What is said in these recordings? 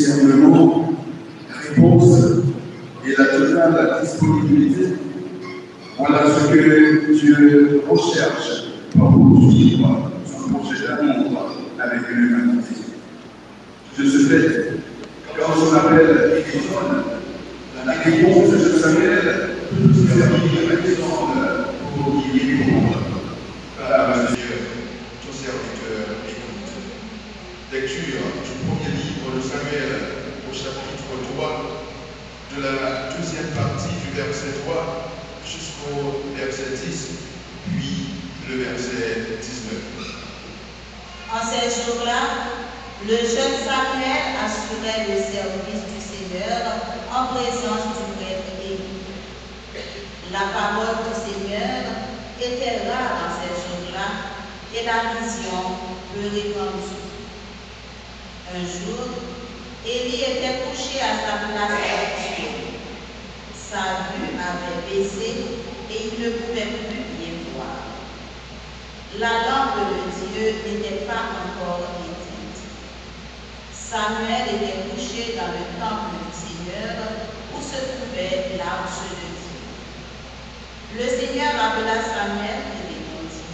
discernement, réponse et la totale disponibilité. Voilà ce que Dieu recherche pour poursuivre son projet d'amour avec l'humanité. De ce fait, quand son appel résonne, la réponse de Samuel peut servir d'exemple pour y répondre. Par Dieu, ton serviteur écoute. Lecture du premier livre de Samuel au chapitre 3, de la deuxième partie du verset 3 jusqu'au verset 10, puis le verset 19. En ces jours-là, le jeune Samuel assurait le service du Seigneur en présence du prêtre Élie. La parole du Seigneur était rare en ces jours-là et la vision peu répandue. Un jour, Élie était couché à sa place habituelle. Sa vue avait baissé et il ne pouvait plus bien voir. La lampe de Dieu n'était pas encore Samuel était couché dans le temple du Seigneur où se trouvait l'arche de Dieu. Le Seigneur appela Samuel et répondit,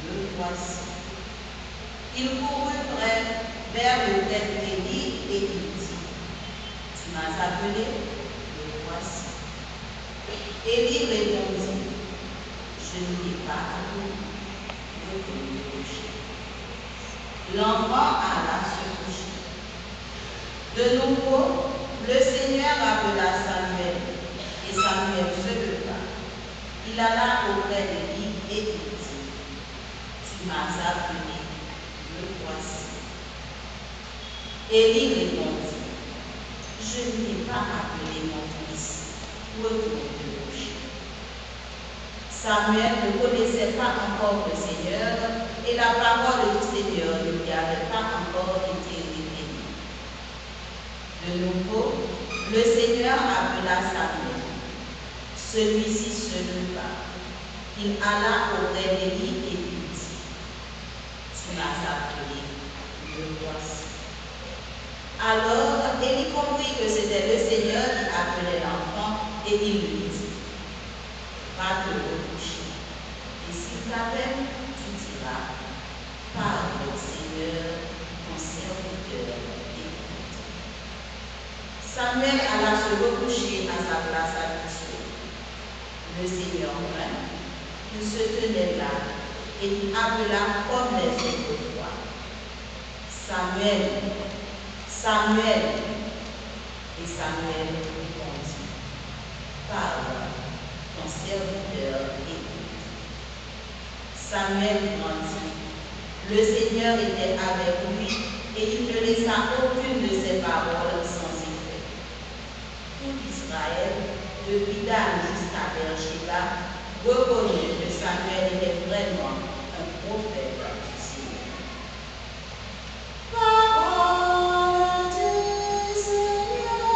le voici. Il courut vers le tête d'Élie et il dit, tu m'as appelé, le voici. Élie répondit, je ne l'ai pas appelé, retourne te coucher. L'enfant alla se coucher. De nouveau, le Seigneur appela Samuel et Samuel se leva. Il alla auprès d'Élie et il dit, tu m'as appelé, le voici. Élie répondit, je ne t'ai pas appelé mon fils, retourne te coucher. Samuel ne connaissait pas encore le Seigneur et la parole du Seigneur ne lui avait pas encore été révélée. De nouveau, le Seigneur appela Samuel. Celui-ci se leva. Il alla auprès d'Élie et lui dit, tu m'as appelé, le voici. Alors Élie comprit que c'était le Seigneur qui appelait l'enfant et il lui dit, va te recoucher. Et s'il t'appelle, tu diras, parle, Seigneur, ton serviteur écoute. Samuel alla se recoucher à sa place habituelle. Le Seigneur vint, il se tenait là et il appela comme les autres fois. Samuel, Samuel. Et Samuel répondit, parle, ton serviteur écoute. Samuel grandit. Le Seigneur était avec lui et il ne laissa aucune de ses paroles sans effet. Tout Israël, depuis Dan jusqu'à Beersheba, reconnut que Samuel était vraiment un prophète du Seigneur. Parole du Seigneur.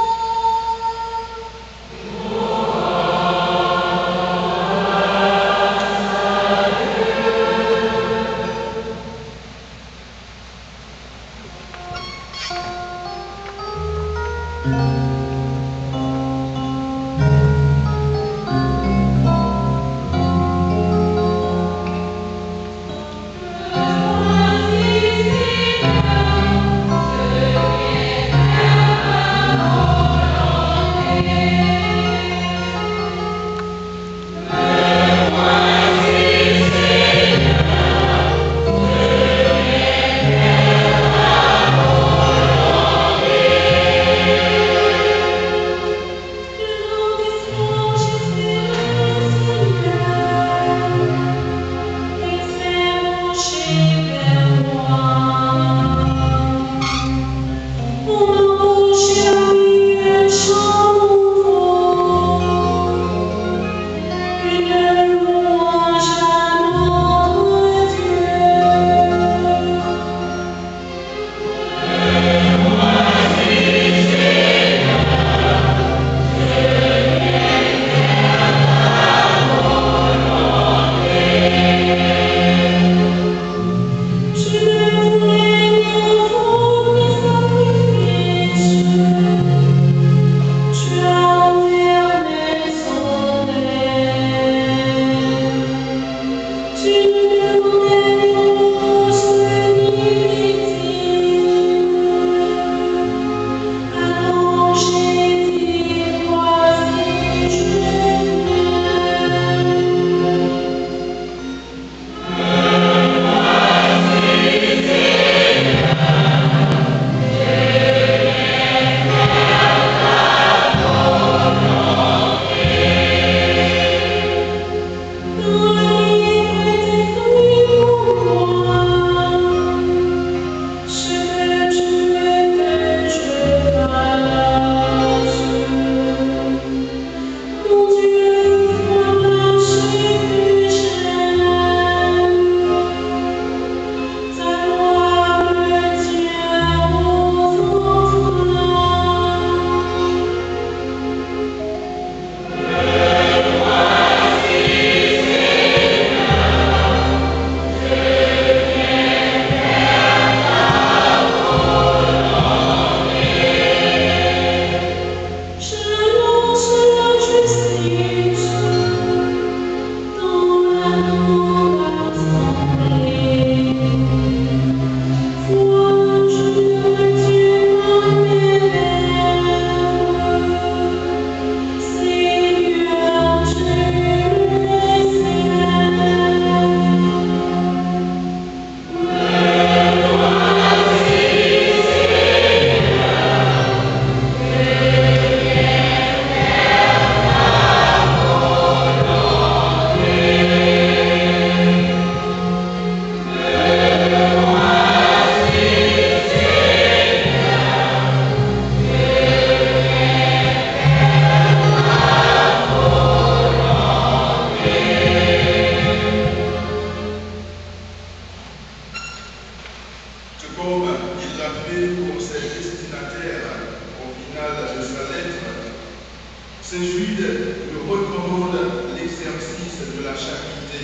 comme il l'a fait pour ses destinataires au final de sa lettre, Saint Jude nous recommande l'exercice de la charité.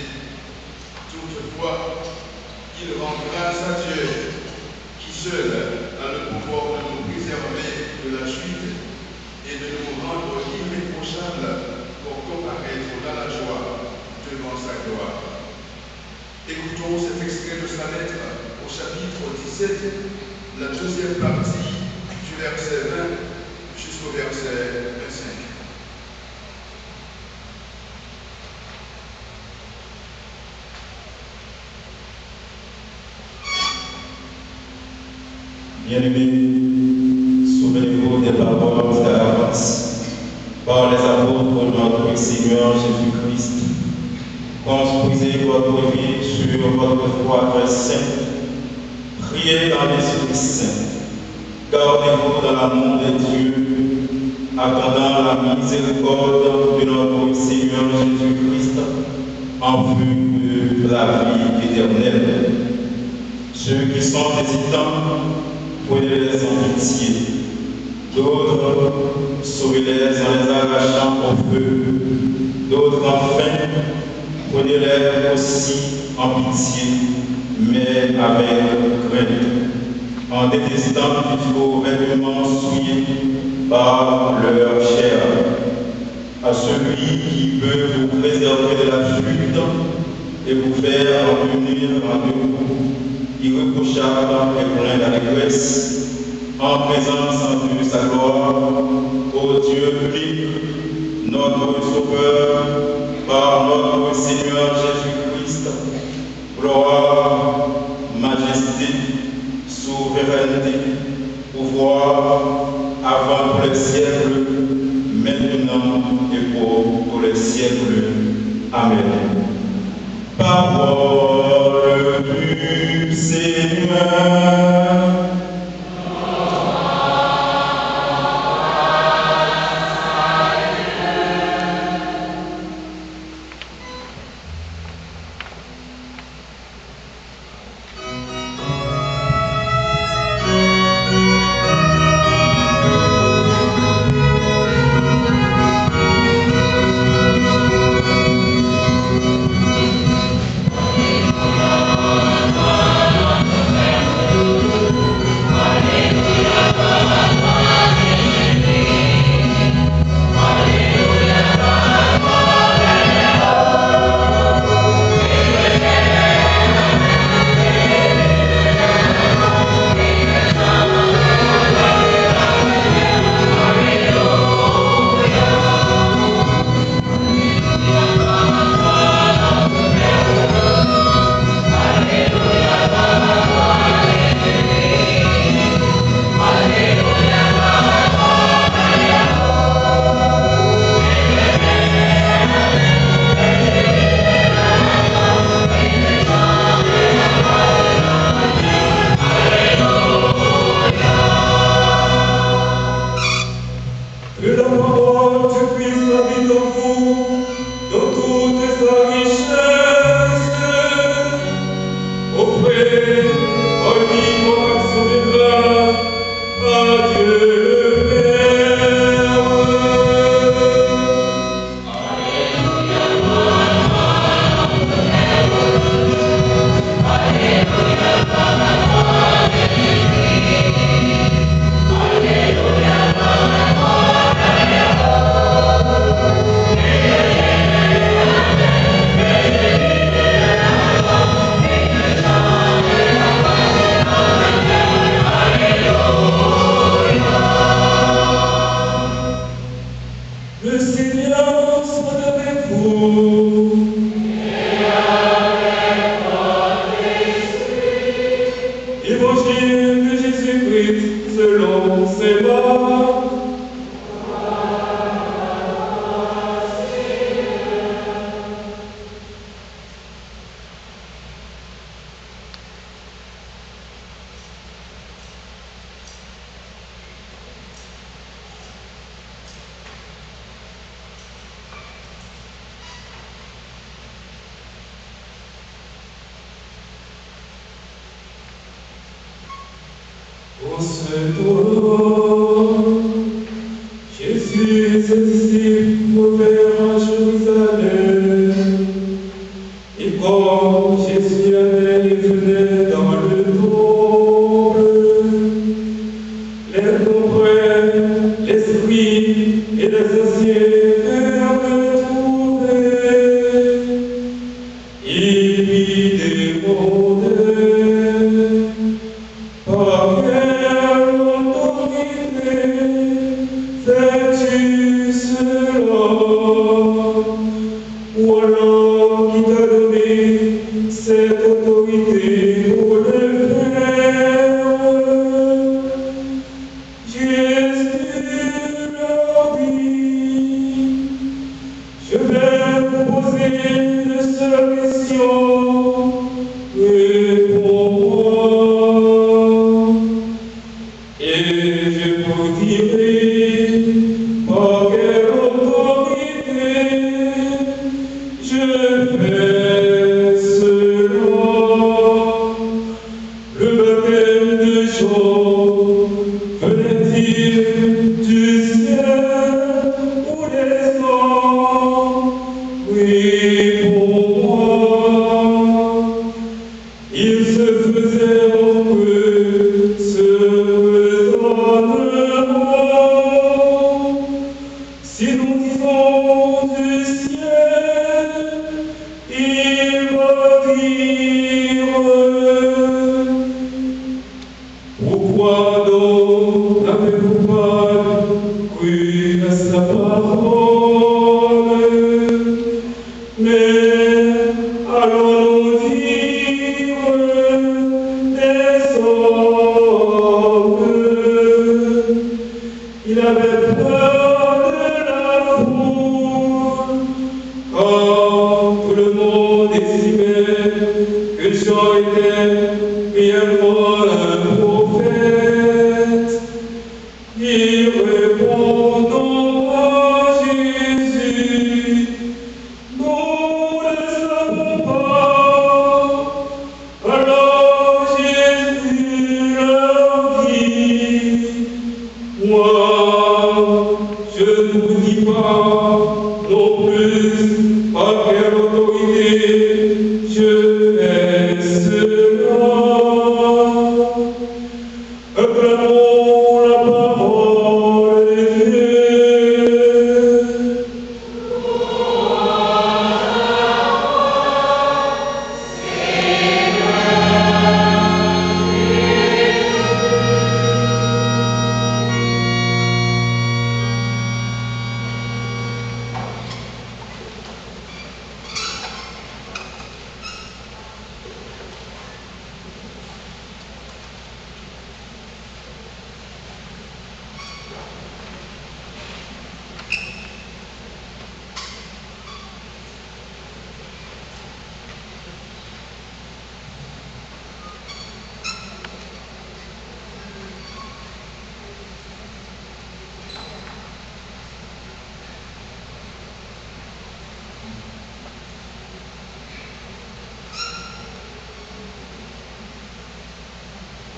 Toutefois, il rend grâce à Dieu qui seul a le pouvoir de nous préserver de la chute et de nous rendre irréprochables pour comparaître dans la joie devant sa gloire. Écoutons cet extrait de sa lettre au chapitre 17, la deuxième partie du verset 20 jusqu'au verset 25. Bien-aimés, souvenez-vous des paroles d'avance par les apôtres de notre Seigneur Jésus-Christ. Construisez votre vie sur votre foi très sainte. Priez dans l'Esprit Saint. Gardez-vous dans l'amour de Dieu, attendant la miséricorde de notre Seigneur Jésus-Christ en vue de la vie éternelle. Ceux qui sont hésitants, prenez-les en pitié. D'autres, sauvez-les en les arrachant au feu. D'autres, enfin, prenez-les aussi en pitié, mais avec crainte, en détestant les faux vêtements souillés par leur chair. À celui qui peut vous préserver de la chute et vous faire revenir en debout, irréprochable et plein d'allégresse, en présence de sa gloire, ô Dieu unique, notre Sauveur, par notre Seigneur Jésus-Christ. Gloire, majesté, souveraineté, pouvoir, avant tous les siècles, maintenant et pour tous les siècles. Amen. Parole du Seigneur. Au ce jour, Jésus et ses disciples revinrent à Jérusalem. Et comme Jésus allait et venait dans le temple, les nombreux, les scribes et les anciens vinrent le trouver. Il lui demandait par quelle autorité fais-tu cela? Ou alors qui t'a donné cette autorité pour le faire? Jésus leur dit, je vais vous poser une seule question, réponds-moi, et je vous dirai par quelle autorité je fais cela. Le baptême de Jean venait-il du ciel ou des hommes? Réponds-moi. Il se faisait entre eux ce raisonnement. Si nous disons du ciel, il va dire, pourquoi donc n'avez-vous pas cru à sa parole? Mais allons-nous dire des hommes? Il avait peur de la foule, quand tout le monde estimait que Jean était réellement un prophète. Il répond donc à Jésus, nous ne savons pas. Alors Jésus leur dit, moi, je ne vous dis pas non plus par quelle autorité je fais cela. Acclamons la parole de Dieu.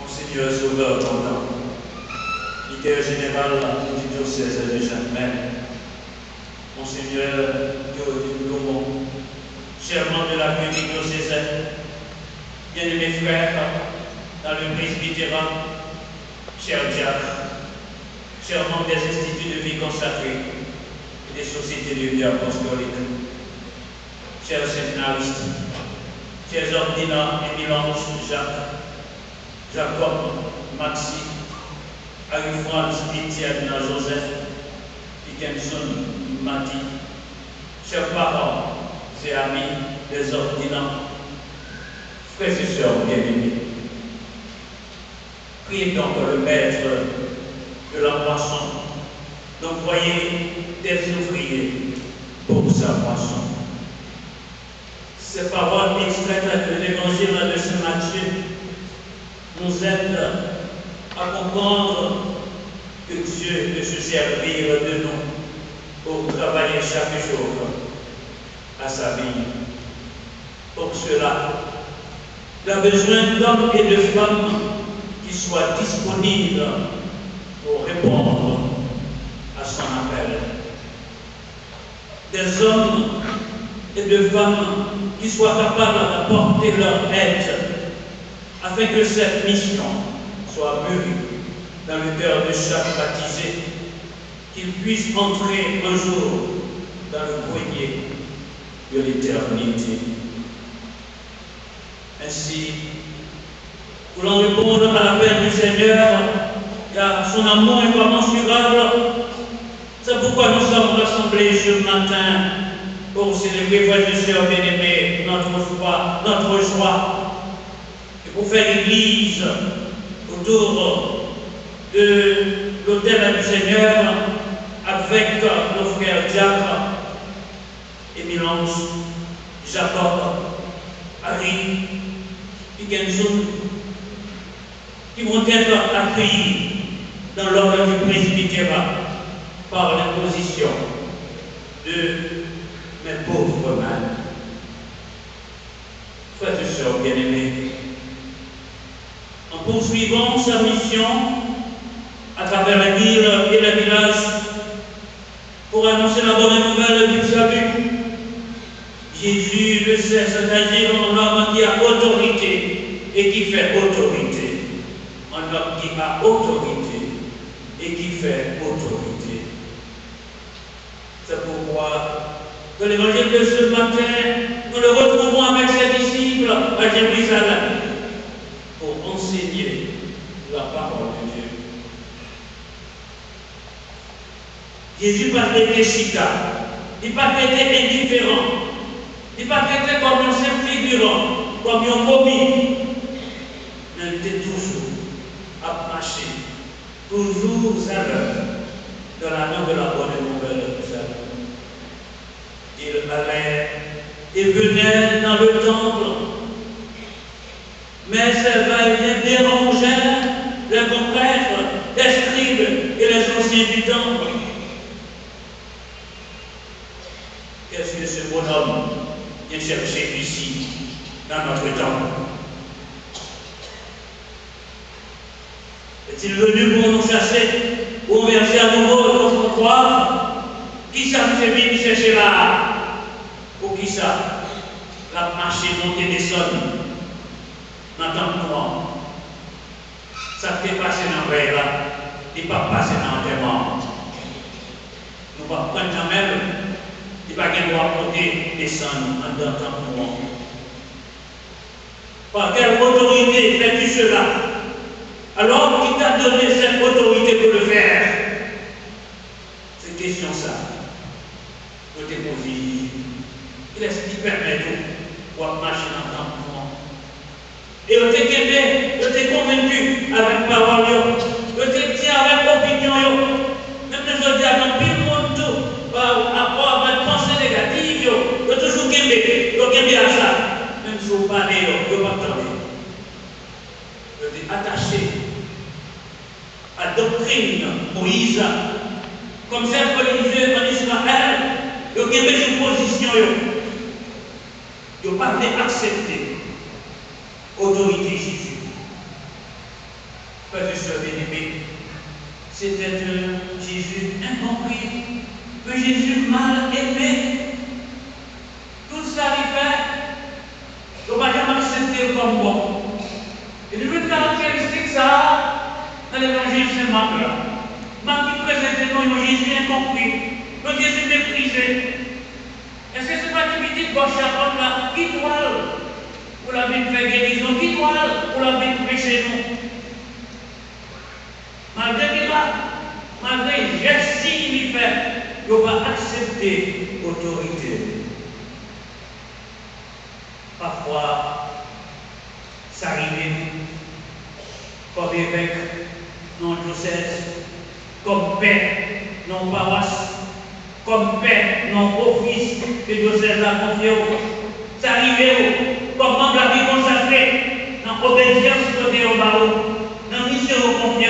Monseigneur Sauveur Jordan, vicaire général du diocèse de Saint-Mer, Monseigneur Théodule Lomont, chers membres de la communauté diocésaine, bien-aimés frères dans le presbytérat, chers diacres, chers membres des instituts de vie consacrés et des sociétés de vie apostolique, chers séminaristes, chers ordinants Émile Jacques, Jacob, Maxi, Harry-France, Étienne, Joseph, Dickinson, Mati, chers parents et amis des ordinants, frères et sœurs bien-aimés, priez donc le Maître de la moisson d'envoyer des ouvriers pour sa moisson. Ces paroles extraites de l'évangile de Saint Matthieu nous aident à comprendre que Dieu veut se servir de nous pour travailler chaque jour à sa vie. Pour cela, il a besoin d'hommes et de femmes qui qu'il soit disponible pour répondre à son appel. Des hommes et de femmes qui soient capables d'apporter leur aide afin que cette mission soit mûrie dans le cœur de chaque baptisé, qu'il puisse entrer un jour dans le grenier de l'éternité. Ainsi, voulant répondre à l'appel du Seigneur, car son amour est incommensurable, c'est pourquoi nous sommes rassemblés ce matin pour célébrer, frères et sœurs bien-aimés, notre foi, notre joie, et pour faire l'église autour de l'autel du Seigneur avec nos frères diacres, Éminence, Jacob, Harry, Piquenzoun, qui vont être accueillis dans l'ordre du presbytérat par l'imposition de mes pauvres mains. Frères et sœurs bien-aimés, en poursuivant sa mission à travers la ville et le village pour annoncer la bonne nouvelle du salut, Jésus ne cesse d'agir en homme qui a autorité et qui fait autorité. Un homme qui a autorité et qui fait autorité. C'est pourquoi que l'évangile de ce matin, nous le retrouvons avec ses disciples à Jérusalem pour enseigner la parole de Dieu. Jésus n'a pas été chita, il n'a pas été indifférent, il n'a pas été comme un simple figurant, comme un commis, mais il était toujours à marcher, toujours à l'heure de la main de la bonne nouvelle de salut. Il allait et venait dans le temple, mais ses va-et-vient dérangeait les grands prêtres, les scribes et les anciens du temple. Qu'est-ce que ce bonhomme vient chercher ici, dans notre temple? Est-il venu pour nous chasser, pour verser à nouveau notre croix? Qui ça nous fait venir chercher là? Pour qui ça? La marche monter des sommes. N'entends-moi. Ça t'est passé dans le là, il n'est pas passé dans l'enterrement. Nous ne pouvons pas prendre jamais, il va pas droit monter, descendre en d'entendre-moi. Par quelle autorité fais-tu cela? Alors qui t'a donné cette autorité pour le faire? C'est question ça. Pour te poser. Il est ce qui permet pour marcher dans le temps. Et on t'est aidé, on t'est convaincu avec parole, on t'est dit avec opinion. Même je dis à dans tout le monde, tout, par rapport avec pensée négative, on toujours aimé, on aimé à ça. Même si vous parlez, on ne peut pas parler. On t'est attaché à la doctrine Moïse, comme chef religieux en Israël, on a une position. Ils n'ont pas accepté l'autorité de Jésus. Frères et sœurs bien-aimés, c'était un Jésus incompris, un Jésus mal aimé. Tout ça il fait, on ne va jamais accepter comme bon. Et une caractéristique ça, dans l'évangile c'est Marc là. Marc qui présente un Jésus incompris, un Jésus méprisé. Est-ce que ce n'est pas une petite gauche à là, qui toile pour la vie de faire guérison, qui toile pour la vie de pécher nous? Malgré qu'il a, malgré les gestes qu'il fait, il va accepter l'autorité. Parfois, ça arrive comme évêque, non diocèse, comme père, non paroisse, comme père, non office, que diocèse a confié. Ça arrive comme membre de la vie consacrée, dans l'obéissance côté au barreau, dans la mission au confié.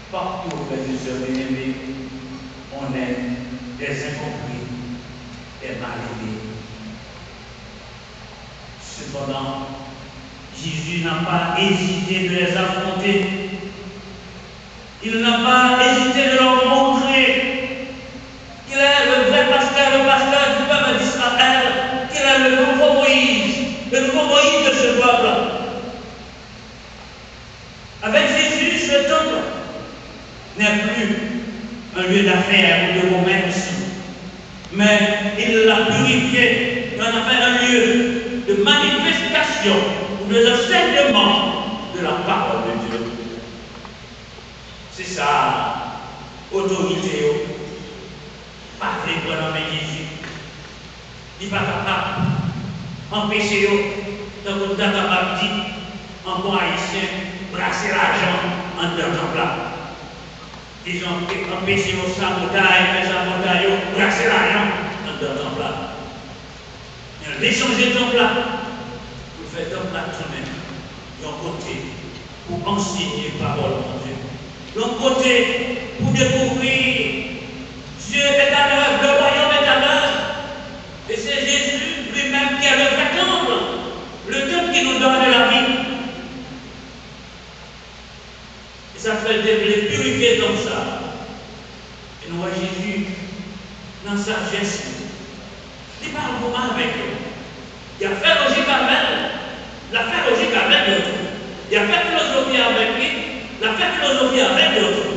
Partout, frères et sœurs bien-aimés, on est des incompris, des mal-aimés. Cependant, Jésus n'a pas hésité décidé de les affronter. Il n'a pas hésité de leur montrer qu'il est le vrai pasteur, le pasteur du peuple d'Israël, qu'il est le nouveau Moïse de ce peuple. Avec Jésus, ce temple n'est plus un lieu d'affaires ou de commerce, mais il l'a purifié, il en a fait un lieu de manifestation ou de enseignement de la parole de Dieu. C'est ça, autorité, pas les bonhommes Jésus. Il n'est pas capable d'empêcher, donc on est capable de dire, en bon haïtien, brasser l'argent en deux temps là. Ils ont empêché au sabotage, les sabotages, brasser l'argent en deux temps là. Ils ont échangé de temps là. Pour faire temps là tout de même. Ils ont côté pour enseigner la parole de Dieu. L'autre côté, pour découvrir Dieu est à l'œuvre, le royaume est à l'œuvre. Et c'est Jésus lui-même qui est le vrai temple, le temple qui nous donne la vie. Et ça fait les purifier comme ça. Et nous voyons Jésus dans sa geste. Il parle comment avec eux. Il a fait logique avec elle. Il a fait logique avec l'autre. Il a fait philosophie avec lui. La fait philosophie avec d'autres.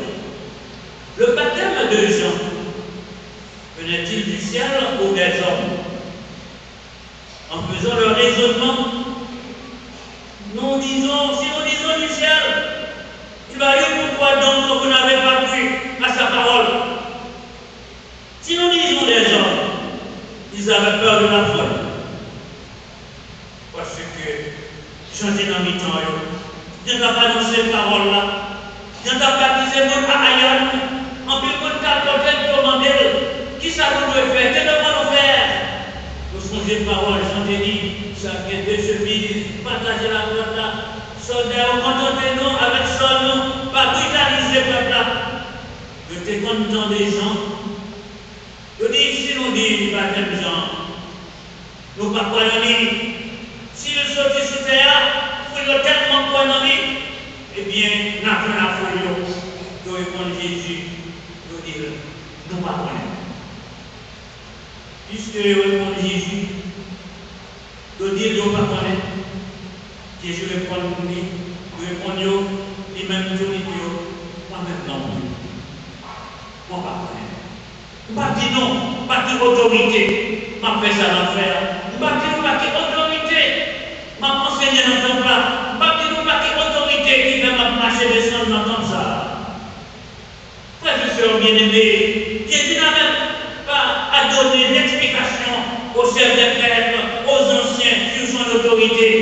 Le baptême de Jean venait-il du ciel ou des hommes? En faisant le raisonnement, nous disons, si nous disons du ciel, il va dire pourquoi donc vous n'avez pas cru à sa parole. Si nous disons des hommes, ils avaient peur de la folie. Parce que Jean dit dans le temps, Dieu n'a pas annoncé cette parole-là. Dieu n'a pas dit c'est mon aïeul. En plus, quand tu as demandé qui ça nous doit faire, que devons-nous faire? Nous songez de parole, Jean dit, chacun de ceux qui partagent la parole là. Soldats, contentez-nous avec son nom, pas brutaliser le peuple là. Je t'ai content des gens. Je dis, si nous disons, baptême Jean, nous ne pas croyons ni. S'il sortit sous terre, il a tellement quoi dans lui, eh bien, nous avons la folie, nous répondons Jésus, nous disons, nous ne pas connaître. Puisque nous répondons Jésus, nous disons, nous ne pas connaître. Jésus répond, nous répondons, lui-même, nous disons, moi-même non plus. Moi, pas connaître. Nous ne pas dire non, pas dire autorité, m'a fait ça dans faire. Nous ne pas dire autorité. M'a enseigné dans le temple là. M'a dit nous pas quelle autorité qui fait marcher descendre comme ça. Frère et sœurs bien-aimés, Jésus n'a même pas à donner d'explication aux chefs des prêtres, aux anciens sur son autorité.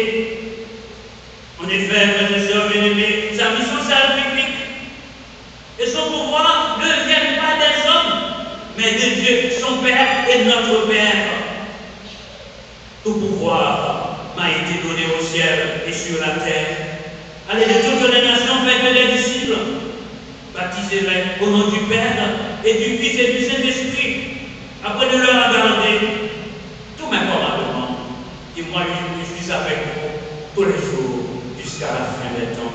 En effet, frères et sœurs bien-aimés, sa mission salvifique et son pouvoir ne vient pas des hommes, mais de Dieu, son Père et notre Père. Tout pouvoir m'a été donné au ciel et sur la terre. Allez de toutes les nations, faites des disciples, baptisez-les au nom du Père et du Fils et du Saint-Esprit, après de leur garder tous mes commandements. Et moi, je suis avec vous tous les jours jusqu'à la fin des temps.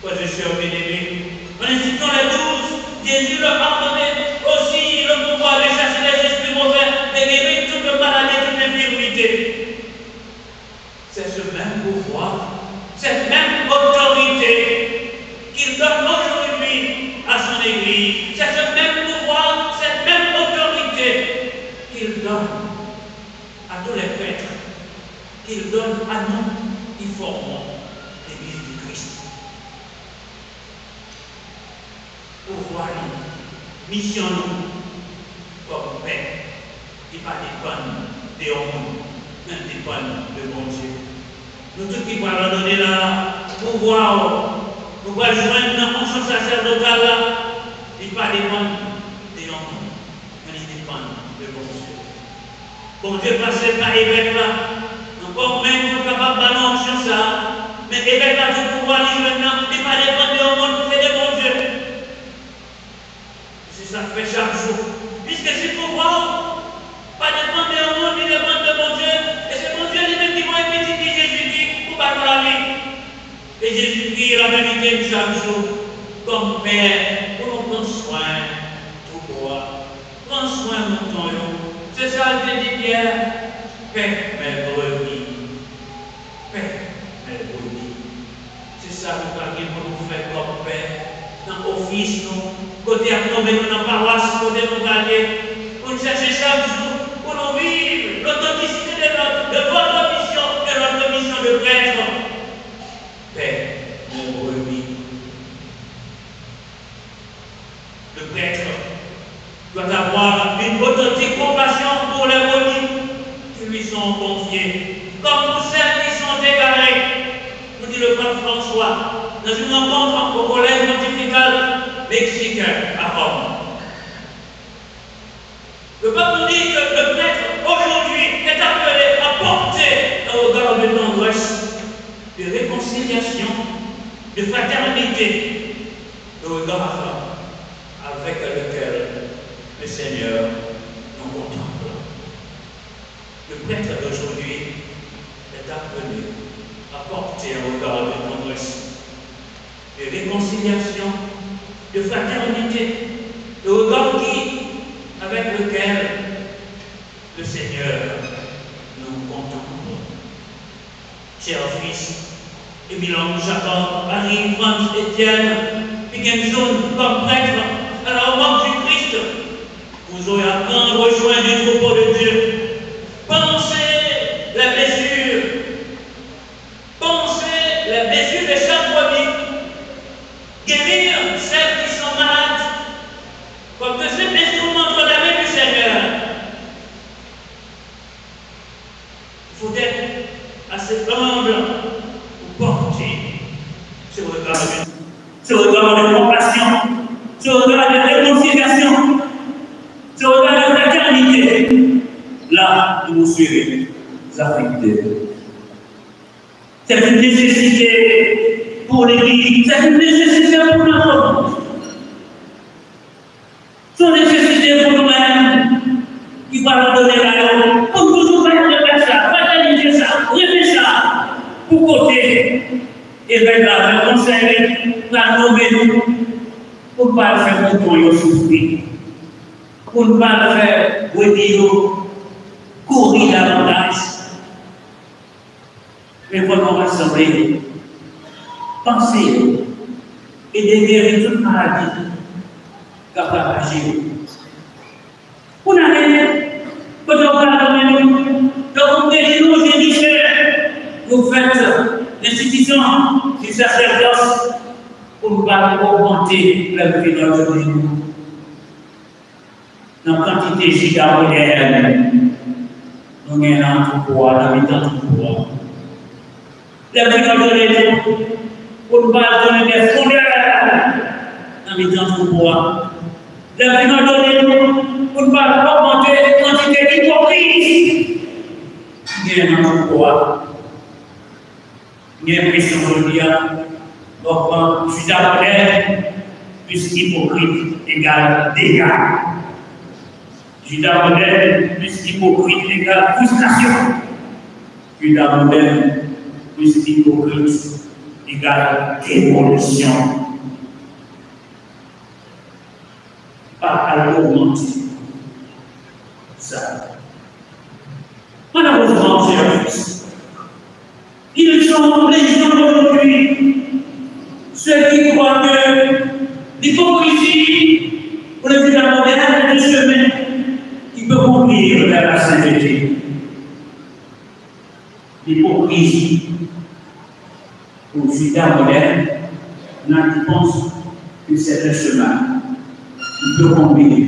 Frères et sœurs bien-aimés, en incitant les 12, Jésus leur a donné aussi le pouvoir de chasser les esprits mauvais, de guérir toute maladie, toute infirmité. C'est ce même pouvoir, cette même autorité qu'il donne aujourd'hui à son Église. C'est ce même pouvoir, cette même autorité qu'il donne à tous les prêtres, qu'il donne à nous qui formons l'Église du Christ. Pouvoir nous, mission nous, comme Père, qui ne dépend des hommes, mais dépend de mon Dieu. Nous tous qui pouvons donner la pouvoir, nous pouvons joindre dans la fonction sacerdotale là, il ne dépend des hommes, mais il dépend de mon Dieu. Bon Dieu passe par évêque là, encore même nous sommes capables de balancer sur ça, mais évêque là, tout pouvoir maintenant, il ne dépend des hommes, c'est de mon Dieu. C'est ça que fait chaque jour. Puisque c'est pouvoir, pas dépendre des hommes, il dépend de mon Dieu, et c'est mon Dieu lui-même qui va répéter Jésus dit, pour pas la vie. Et Jésus prie la vérité chaque jour, comme Père, pour nous prendre soin tout quoi. Prends soin de ton nom. C'est ça que dit Pierre. Paix, mes brebis. Paix, mes brebis. C'est ça que nous faire comme Père. Dans l'office, côté à tomber dans la paroisse, côté nous aller, pour chercher chaque jour, pour nous vivre l'authenticité de votre mission et notre mission de prêtre. Père, mon brebis. Le prêtre doit avoir une authentique compassion pour les brebis qui lui sont confiées, comme pour celles qui sont égarées, nous dit le pape François, dans une rencontre au collège pontifical mexicain à Rome. Le pape nous dit que le prêtre aujourd'hui est appelé à porter un regard de tendresse, de réconciliation, de fraternité, le regard avec lequel le Seigneur nous contemple. Le prêtre d'aujourd'hui est appelé à porter un regard de tendresse, de réconciliation, de fraternité, le regard avec lequel le Seigneur nous contemple. Chers fils, Émile Jacob, Marie, Franz, Étienne, Piquenson, comme prêtre, à la mort du Christ, vous aurez à prendre rejoint du troupeau de Dieu. Pensez la blessure. Pensez la blessure de chaque brebis. Guérir celles qui sont malades. Comme que c'est l'instrument entre la main du Seigneur. Il faut être assez humble pour porter ce regard de compassion, ce regard de réconciliation, ce regard de fraternité. Là, nous serons affectés. C'est une nécessité pour l'Église, c'est une nécessité pour notre monde. C'est une nécessité pour nous-mêmes qui va nous donner la loi. Pour toujours faire ça, fraterniser ça, rêver ça, pour côté. Et bien là, le conseil, la nommer nous, pour ne pas faire tout le monde souffrir, pour ne pas faire courir davantage. Mais pour nous rassembler, penser et de guérir toute maladie capable d'agir. Pour n'arrêter, quand on parle de nous, quand on guérit nos géniteurs, vous faites l'institution du sacerdoce pour ne pas augmenter la vie de notre vie. Dans la quantité gigantesque, nous avons tout pouvoir, nous avons tout pouvoir. La vie de notre vie, pour ne pas donner des fondeurs, nous avons tout pouvoir. La vie de notre vie, pour ne pas augmenter la quantité d'hypocrisie, nous avons tout pouvoir. Nous avons l'impression de dire, je suis d'abord, puisqu'hypocrite égale dégâts. Judas modèle, puisqu'hypocrite égale frustration. Judas modèle, puisqu'hypocrite égale démolition. Pas à l'augmenter. Ça. Malheureusement, chers fils, ils sont les gens d'aujourd'hui, ceux qui croient que l'hypocrisie, pour le Judas modèle, est le chemin qui peut conduire vers la sainteté. L'hypocrisie, pour Judas moderne, on pense que c'est un chemin qui peut conduire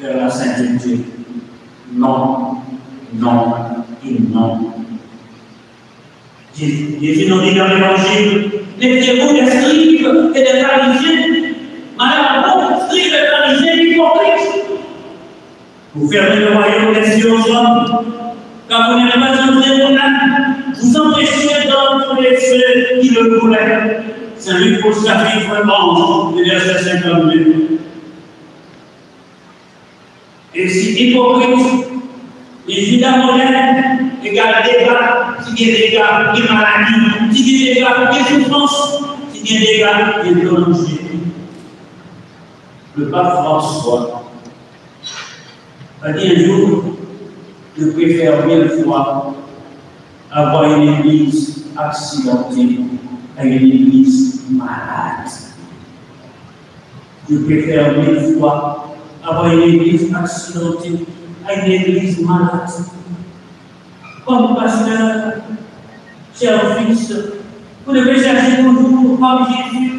vers la sainteté. Non, non et non. Jésus nous dit dans l'évangile, méfiez-vous des scribes et des pharisiens, malheureusement, scribes et pharisiens hypocrites. Vous fermez le royaume des cieux aux hommes, car vous n'avez pas entré mon âme, vous empêchez d'entrer ceux qui le voulaient. C'est lui pour sa vie vraiment, le verset 52. Et si hypocrite, les Judas modernes égale dégâts, si il y a dégâts, il y a maladie, si il y a dégâts, il y a souffrance, si il y a dégâts, il y a danger. Le pape François a dit un jour, je préfère 1000 fois avoir une église accidentée à une église malade. Je préfère 1000 fois avoir une église accidentée à une église malade. Comme pasteur, cher fils, vous devez chercher toujours, comme Jésus,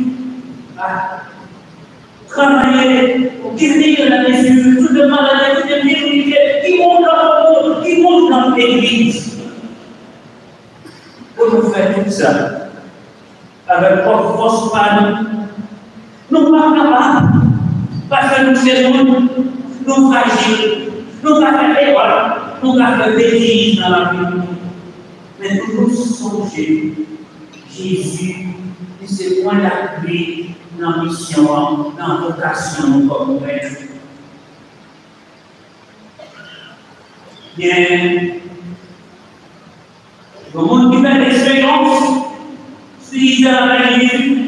à travailler pour guérir la blessure, toute maladie, toute infirmité, qui monte dans le monde, qui monte dans l'église. Pour nous faire tout ça, avec votre force panne, nous ne sommes pas capables, parce que nous sommes nous fragiles, nous pas faire erreur, nous pas faire bêtises dans la vie. Mais nous nous songer, Jésus, c'est point d'appui dans la mission, dans la vocation comme maître. Bien, le monde qui fait l'expérience, spirituelle avec Jésus,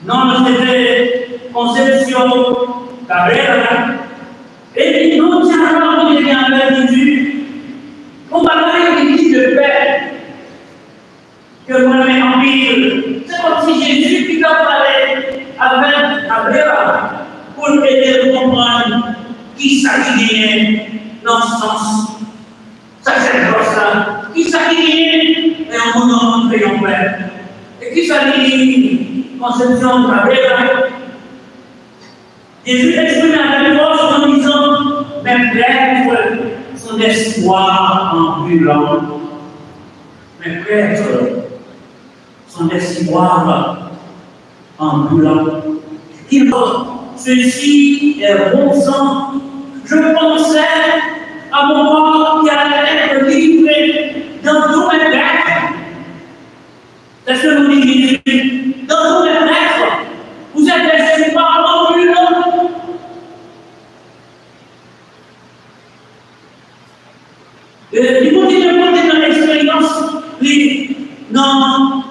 non, c'était conception, Cabrera, et nous tiendrons les liens avec Jésus. On va faire une liste de paix que moi mets en pile. C'est comme si Jésus qui a parlé avec Cabrera pour aider à comprendre qui s'agit dans ce sens. Ça c'est comme ça. Qui s'agit et en mon nom de paix. Et qui s'agit conception de Cabrera. Jésus exprime la même force en disant, mes prêtres sont d'espoir ambulant. Mes prêtres sont d'espoir ambulant. Ceci est bon sang. Je pensais à mon corps qui allait être livré dans tous mes prêtres. C'est ce que nous dit Jésus. Dans tous mes prêtres, vous êtes des espoirs ambulants. Il continue à monter dans l'expérience, dans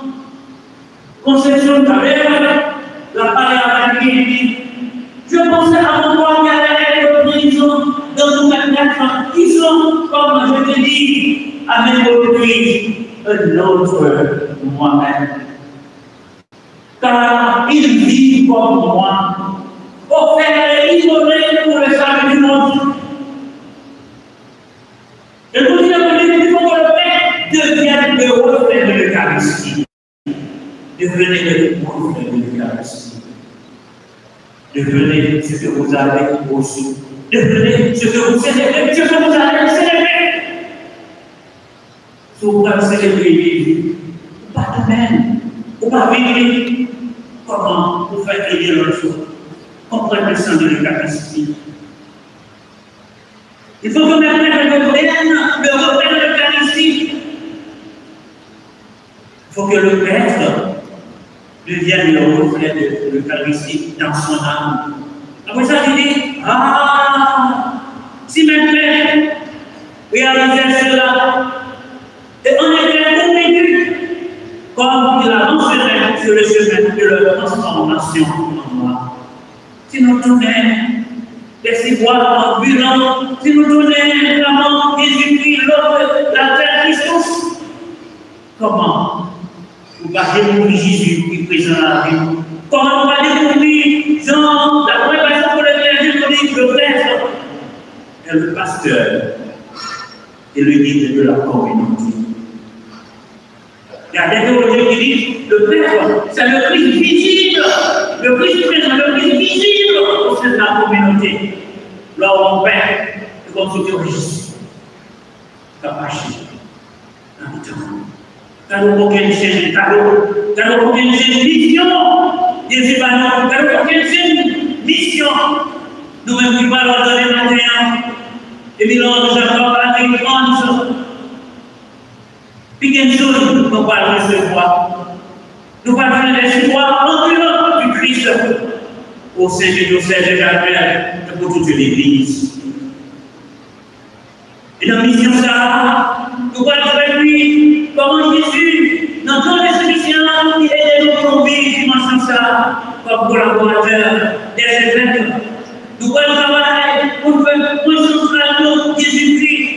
conception de la parole avec je pensais à mon corps qui allait être prison dans tous mes prêtres qui sont, comme je te dis, à mes reprises, un autre moi-même. Car il vit comme moi, offert et immolé pour le salut du monde. Je continue à vous dire qu'il faut que le Père devienne le reflet de l'Eucharistie. Devenez le reflet de l'Eucharistie. Devenez ce que vous avez reçu. Devenez ce que vous célébrez, ce que vous allez célébrer. Si vous pouvez célébrer Jésus, pas de même. Vous ne pouvez pas vivre comment vous faites aider l'autre chose. Comprenez le sang de l'Eucharistie. Il faut que mes frères deviennent le reflet de l'Eucharistie. Il faut que le Maître devienne le reflet de l'Eucharistie dans son âme. Après ça, il dit, si mes frères réalisaient cela, et on était convaincus, comme il avancerait sur le chemin de leur transformation en moi. Si nous tournons l'espoir ambulant, si nous tournons vraiment Jésus-Christ, l'autre, la terre Christus, comment vous va découvrir Jésus qui est présent dans la vie? Comment on va découvrir Jean, la première personne pour laquelle Jésus dit le prêtre est le pasteur et le guide de la communauté. Il y a des théologiens qui disent le prêtre, c'est le Christ visible, le Christ présent, le Christ visible au sein de la communauté. Là, on perd, c'est comme ce que Jésus a marché dans le temps. Quand nous organisons des tableaux, quand nous organisons une mission, des événements, quand nous organisons une mission, nous-mêmes qui parlons dans les matins, et puis là, nous avons parlé de France. Puis il y a une chose, nous parlons de recevoir. Nous parlons de recevoir ambulants du Christ au sein du diocèse de Calvaire et pour toute l'Église. Et dans la mission, ça, Nous allons lui comment Jésus, dans toute l'institution, il est de nos vies, dimension ça, comme collaborateur des événements. Nous allons travailler pour faire conscience de Jésus-Christ.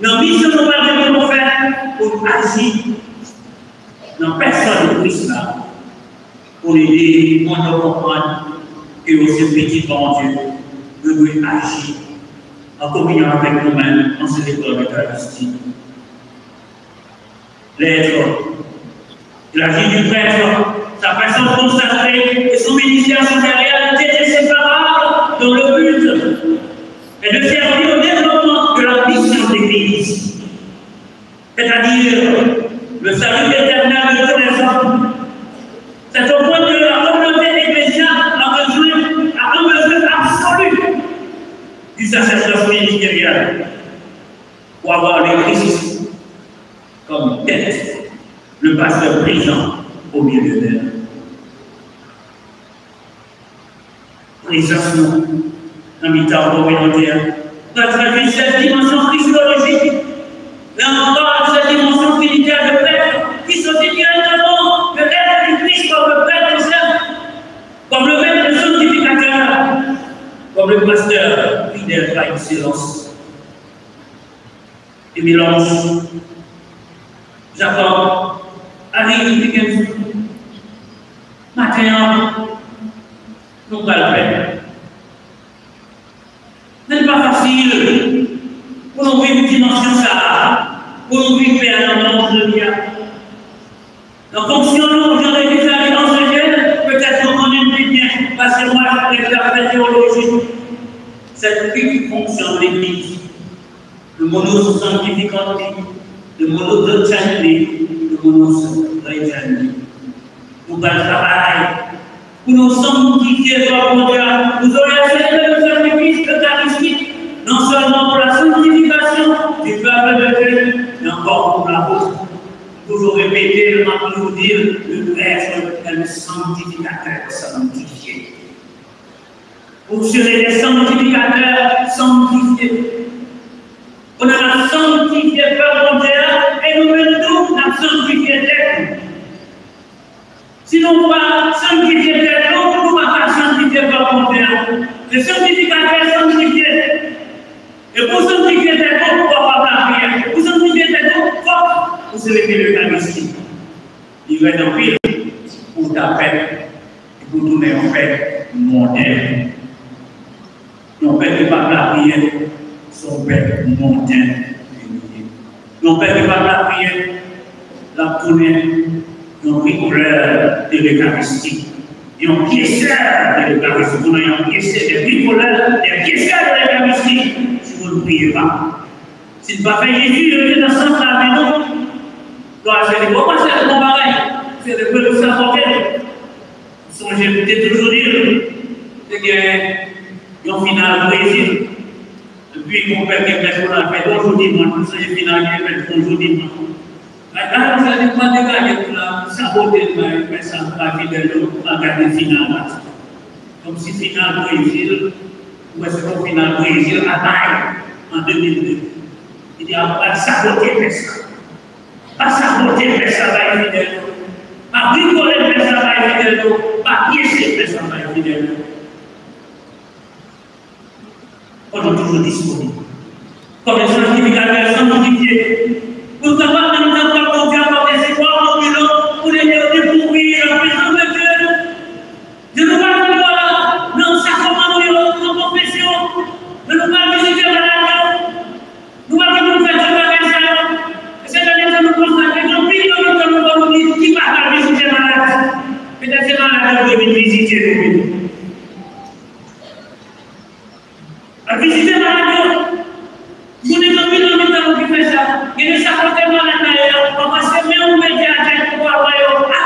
Dans la mission que nous allons faire pour agir dans la personne de Christ là, pour aider les gens à comprendre que aussi petit bon Dieu, nous devons agir en communion avec nous-mêmes en cette école d'Eucharistie. L'être, la vie du prêtre, sa personne consacrée et son ministère sont des réalités inséparables dans le but et de servir au développement de la mission de l'Église, c'est-à-dire le salut éternel de tous les hommes. C'est au point que la communauté ecclésiale a un besoin absolu du sacerdoce ministériel pour avoir le Christ comme tête, le pasteur présent au milieu d'elle. Présence dans le milieu communautaire, dans cette dimension christologique, dans encore cette dimension militaire de prêtre, qui sont directement de l'être du Christ comme le prêtre comme le maître sanctificateur, comme le pasteur fidèle par excellence. Et mélange. Jacob arrive quelqu'un jour. Matin, nous allons le faire. Ce n'est pas facile pour nous vivre une dimension ça, pour nous vivre dans le monde. En fonction de des alliances de Dieu, peut-être qu'on connaît plus bien, parce que moi, je fais la théologie. Cette vie fonction de l'Église, le mono-sanctificateur, le mono-doctrinité, le mono-réternité. Nous allons travailler pour nous sanctifier par mon Dieu. Nous aurons fait le sacrifice eucharistique, non seulement pour la sanctification du peuple de Dieu, mais encore pour la vôtre. Toujours répéter, toujours dire, le prêtre est le sanctificateur sanctifié. Vous serez des sanctificateurs sanctifiés. On a sanctifié par mon Dieu et nous-mêmes tous, nous sanctifié tête. Sinon, pas sanctifier tête, nous ne pouvons pas sanctifier par mon Dieu. Les sanctificateurs sanctifiés. Et pour sanctifier tête, nous ne pouvons pas la prière. Pour sanctifier tête, il faut vous célébrer l'Eucharistie. Il va être en pile pour ta paix et pour tourner en paix mondaine. Non, Père qui parle la prière, son Père mondain. Non, Père qui parle la prière, la tournée, non, bricoleur de l'Eucharistie. Et un piéceur de l'Eucharistie. Vous avez un piéceur, des bricoleurs, des piéceurs de l'Eucharistie, si vous ne priez pas. Si vous ne pas fait Jésus, il est dans ce sens-là, mais non. C'est le moment, c'est le pareil. C'est le peu de savoir. Songez peut-être toujours dire, c'est qu'il y a un final Brésil. Depuis mon père qui est presque là, fait aujourd'hui, moi, tout ça, j'ai final qui est presque aujourd'hui. Là, vous n'allez pas dégager pour la saboter, mais ça ne va pas fidèle pour regarder le final. Comme si final Brésil, ou est-ce qu'au final Brésil à Taille en 2002. Il dit, on va saboter personne. Pas saboter personne va être fidèle. Pas bricoler personne va être fidèle. Pas piéger personne va être fidèle. On est toujours disponible. Comme les sanctificateurs sanctifiés. Pour savoir que nous avons pas confiance dans les espoirs ambulants, pour les découvrir la présence de Dieu. Je ne veux pas nous voir dans sa commande, dans confession. Je ne veux pas visiter la radio. Nous allons nous faire du bagage. C'est là que nous constatons qu'en pile de temps, nous allons nous dire qui va visiter malade. Peut-être que c'est malade de venir visiter nous. À visiter la radio. Vous n'êtes pas venu dans le temps qui fait ça. Il ne s'apporte pas à l'intérieur. On va se mettre au métier à tête pour avoir un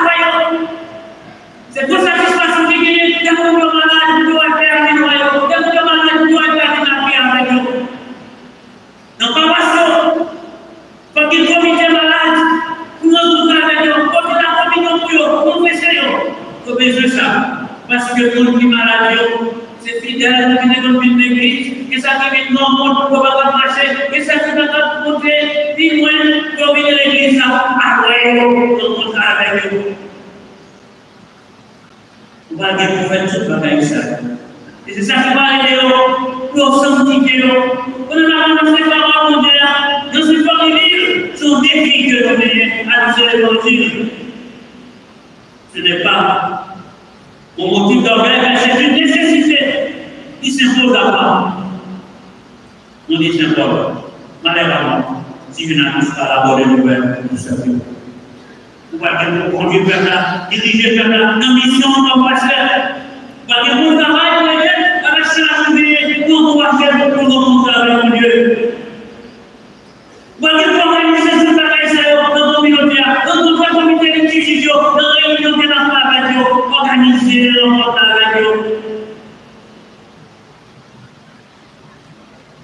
royaume. C'est pour ça que je passe au Guinée. Dès qu'on est malade, nous doit faire un royaume. Dès qu'on est malade, nous doit faire une prière avec nous. Donc, en passant, quand il comité malade, nous nous avec nous. Quand il a communion pour nous, confesser nous. Il faut besoin de ça. Parce que tout le qui est malade, c'est fidèle qui est dans une église, et ça qui vient dans le monde pour pas marcher, et ça qui va monter, dis moi, pour venir à l'église, après, on monte avec eux. On va dire pour faire tout le bagage ça. Et c'est ça qui va aider pour sanctifier. On a commencé par mon Dieu, dans ce famille, son défi que l'on est à nous l'évangile. Ce n'est pas mon motif d'orgueil, mais c'est une nécessité qui s'impose à moi. On dit Saint-Paul, malheureusement, si je n'arrive pas à aborder le verbe, vous savez. Vous voyez, pour conduire vers là, diriger vers là, nos missions, nos passerelles. Vous voyez, mon travail, avec cela, nous va faire pour nous montrer avec Dieu. Vous voyez, pour organiser ce travail, dans nos communautés, dans notre comité d'études, dans les réunions de la radio, organiser les rencontres avec eux.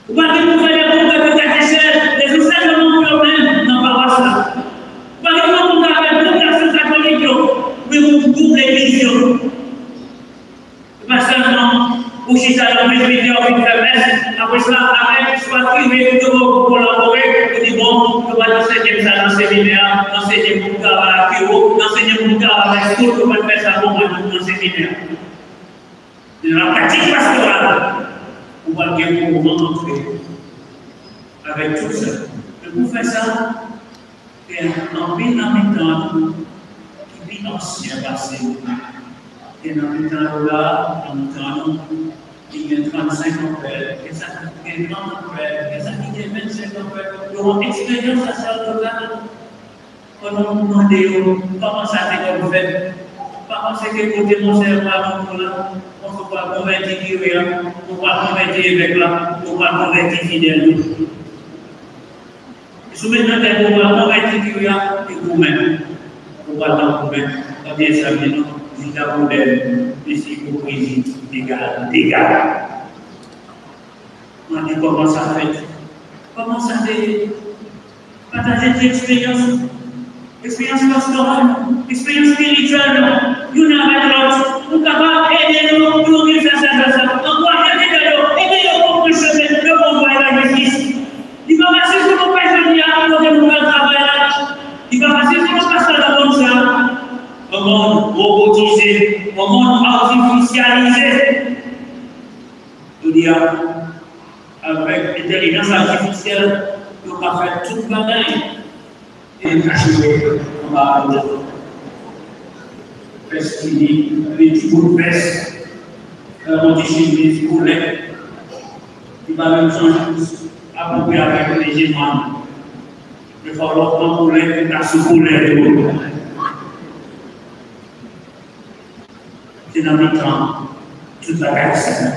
Vous voyez, pour faire des groupes de catéchèses, les enseignements problèmes, n'en pas voir ça. Vous voyez, pour nous faire des groupes catholiques, mais vous couvrez les visions. Pas seulement pour chita dans le presbytère qui fait messe, après cela, avec soit privé de vous collaborer, vous dites bon, je vais enseigner ça dans le séminaire, enseigner pour le à Kiro, enseigner pour le avec tout, je vais faire ça pour moi dans le séminaire. Dans la pratique pastorale, on va bien pour vous entrer avec tout ça. Je vous fais ça, et en même temps, qui vit ancien passé. Et dans le temps là, il y a 35 ans, et ça qui est 30 ans, et ça qui est 25 ans, ils ont expérience à ça là. On nous demande comment ça s'est fait, comment c'est que côté mon cerveau là, on ne peut pas convertir qui est là, on ne peut pas convertir évêque là, on ne peut pas convertir fidèle. Et si maintenant on va convertir qui est là, et vous-même, on va t'en convaincre, on bien ça maintenant. C'est un modèle de hypocrisie d'égal. On dit comment ça fait. Comment ça fait. Partager des expériences pastorales, expériences spirituelles. Nous n'avons l'autre. Nous sommes capables d'aider nous pour nous faire ça. On doit aider pour le chemin, le bon voie et la justice. Il va passer sur nos paysanniers pour que nous fassions travail. Il va passer sur nos pasteurs de bonne chose. Un monde robotisé, un monde artificialisé. Je veux dire, avec l'intelligence artificielle, on va faire tout le bagage et achever, on va festiner, les petits bouts de veste, on dit chez les boulets, il va même changer approprié avec les gémants. Il va falloir prendre boulet, la sous-boulet de l'autre. C'est dans le temps, tout la personne.